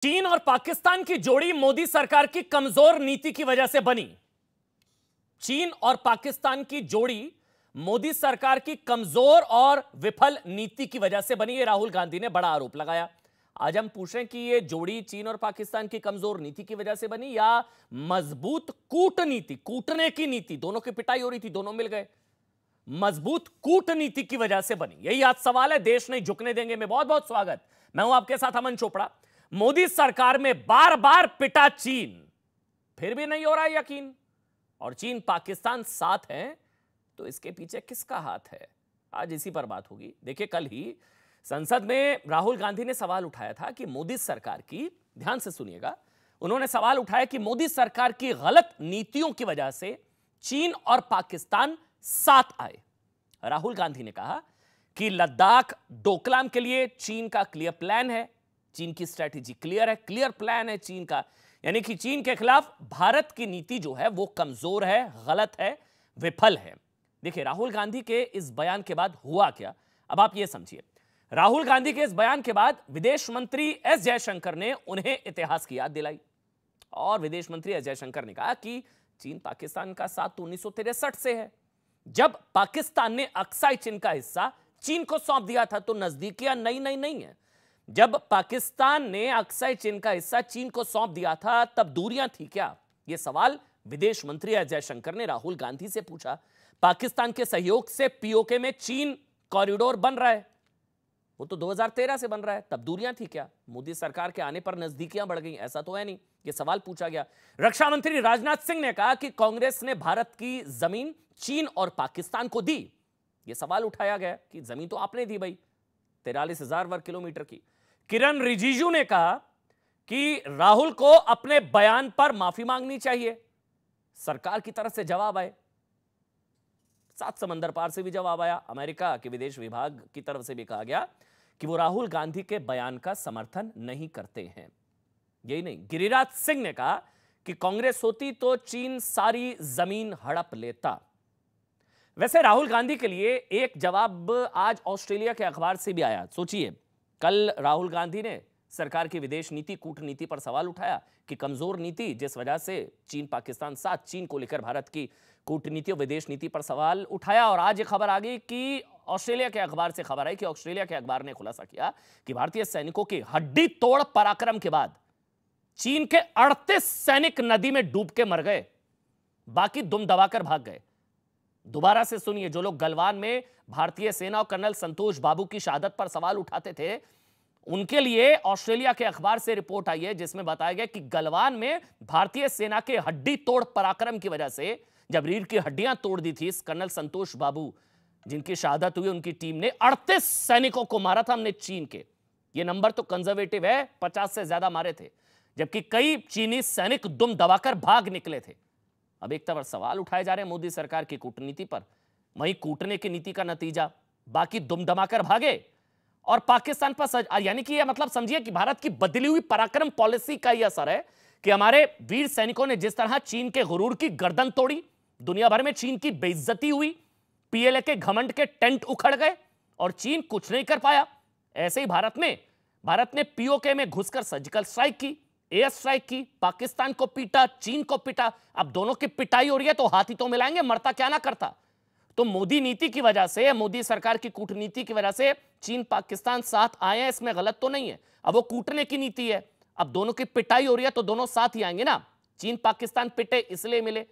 चीन और पाकिस्तान की जोड़ी मोदी सरकार की कमजोर नीति की वजह से बनी। चीन और पाकिस्तान की जोड़ी मोदी सरकार की कमजोर और विफल नीति की वजह से बनी, ये राहुल गांधी ने बड़ा आरोप लगाया। आज हम पूछें कि ये जोड़ी चीन और पाकिस्तान की कमजोर नीति की वजह से बनी या मजबूत कूटनीति, कूटने की नीति, दोनों की पिटाई हो रही थी, दोनों मिल गए, मजबूत कूटनीति की वजह से बनी। यही आज सवाल है, देश नहीं झुकने देंगे में बहुत बहुत स्वागत। मैं हूं आपके साथ अमन चोपड़ा। मोदी सरकार में बार बार पिटा चीन, फिर भी नहीं हो रहा यकीन, और चीन पाकिस्तान साथ है, तो इसके पीछे किसका हाथ है? आज इसी पर बात होगी। देखिए, कल ही संसद में राहुल गांधी ने सवाल उठाया था कि मोदी सरकार की, ध्यान से सुनिएगा, उन्होंने सवाल उठाया कि मोदी सरकार की गलत नीतियों की वजह से चीन और पाकिस्तान साथ आए। राहुल गांधी ने कहा कि लद्दाख डोकलाम के लिए चीन का क्लियर प्लान है, चीन की स्ट्रेटेजी क्लियर है, क्लियर प्लान है चीन का, यानी कि चीन के खिलाफ भारत की नीति जो है वो कमजोर है, गलत है, विफल है। देखिए, राहुल गांधी के इस बयान के बाद हुआ क्या, अब आप ये समझिए। राहुल गांधी के इस बयान के बाद विदेश मंत्री एस जयशंकर ने उन्हें इतिहास की याद दिलाई, और विदेश मंत्री एस जयशंकर ने कहा कि चीन पाकिस्तान का साथ तो 1963 से है, जब पाकिस्तान ने अक्साई चीन का हिस्सा चीन को सौंप दिया था, तो नजदीकियां नहीं है। जब पाकिस्तान ने अक्साई चीन का हिस्सा चीन को सौंप दिया था, तब दूरियां थी क्या? यह सवाल विदेश मंत्री एस जयशंकर ने राहुल गांधी से पूछा। पाकिस्तान के सहयोग से पीओके में चीन कॉरिडोर बन रहा है, वो तो 2013 से बन रहा है, तब दूरियां थी क्या? मोदी सरकार के आने पर नजदीकियां बढ़ गई, ऐसा तो है नहीं। यह सवाल पूछा गया। रक्षा मंत्री राजनाथ सिंह ने कहा कि कांग्रेस ने भारत की जमीन चीन और पाकिस्तान को दी। यह सवाल उठाया गया कि जमीन तो आपने दी भाई, 43,000 वर्ग किलोमीटर की। किरण रिजिजू ने कहा कि राहुल को अपने बयान पर माफी मांगनी चाहिए, सरकार की तरफ से जवाब आए। 7 समंदर पार से भी जवाब आया। अमेरिका के विदेश विभाग की तरफ से भी कहा गया कि वो राहुल गांधी के बयान का समर्थन नहीं करते हैं। यही नहीं, गिरिराज सिंह ने कहा कि कांग्रेस होती तो चीन सारी जमीन हड़प लेता। वैसे राहुल गांधी के लिए एक जवाब आज ऑस्ट्रेलिया के अखबार से भी आया। सोचिए, कल राहुल गांधी ने सरकार की विदेश नीति, कूटनीति पर सवाल उठाया कि कमजोर नीति, जिस वजह से चीन पाकिस्तान साथ, चीन को लेकर भारत की कूटनीति और विदेश नीति पर सवाल उठाया। और आज ये खबर आ गई कि ऑस्ट्रेलिया के अखबार से खबर आई कि ऑस्ट्रेलिया के अखबार ने खुलासा किया कि भारतीय सैनिकों के हड्डी तोड़ पराक्रम के बाद चीन के 38 सैनिक नदी में डूब के मर गए, बाकी दुम दबाकर भाग गए। दोबारा से सुनिए, जो लोग गलवान में भारतीय सेना और कर्नल संतोष बाबू की शहादत पर सवाल उठाते थे, उनके लिए ऑस्ट्रेलिया के अखबार से रिपोर्ट आई है जिसमें बताया गया कि गलवान में भारतीय सेना के हड्डी तोड़ पराक्रम की वजह से, जब रीढ़ की हड्डियां तोड़ दी थी इस कर्नल संतोष बाबू जिनकी शहादत हुई, उनकी टीम ने 38 सैनिकों को मारा था हमने चीन के। यह नंबर तो कंजर्वेटिव है, 50 से ज्यादा मारे थे, जबकि कई चीनी सैनिक दुम दबाकर भाग निकले थे। अब एक तरफ सवाल उठाए जा रहे हैं मोदी सरकार की कूटनीति पर, वहीं कूटने की नीति का नतीजा बाकी दुम दमाकर भागे और पाकिस्तान पर यानी कि यह मतलब समझिए कि भारत की बदली हुई पराक्रम पॉलिसी का यह असर है कि हमारे वीर सैनिकों ने जिस तरह चीन के गुरूर की गर्दन तोड़ी, दुनिया भर में चीन की बेइज्जती हुई, पीएलए के घमंड के टेंट उखड़ गए और चीन कुछ नहीं कर पाया। ऐसे ही भारत ने पीओके में घुसकर सर्जिकल स्ट्राइक की, एयर स्ट्राइक की, पाकिस्तान को पीटा, चीन को पीटा। अब दोनों की पिटाई हो रही है तो हाथ ही तो मिलाएंगे, मरता क्या ना करता। तो मोदी नीति की वजह से, मोदी सरकार की कूटनीति की वजह से चीन पाकिस्तान साथ आए हैं, इसमें गलत तो नहीं है। अब वो कूटने की नीति है, अब दोनों की पिटाई हो रही है तो दोनों साथ ही आएंगे ना। चीन पाकिस्तान पिटे इसलिए मिले,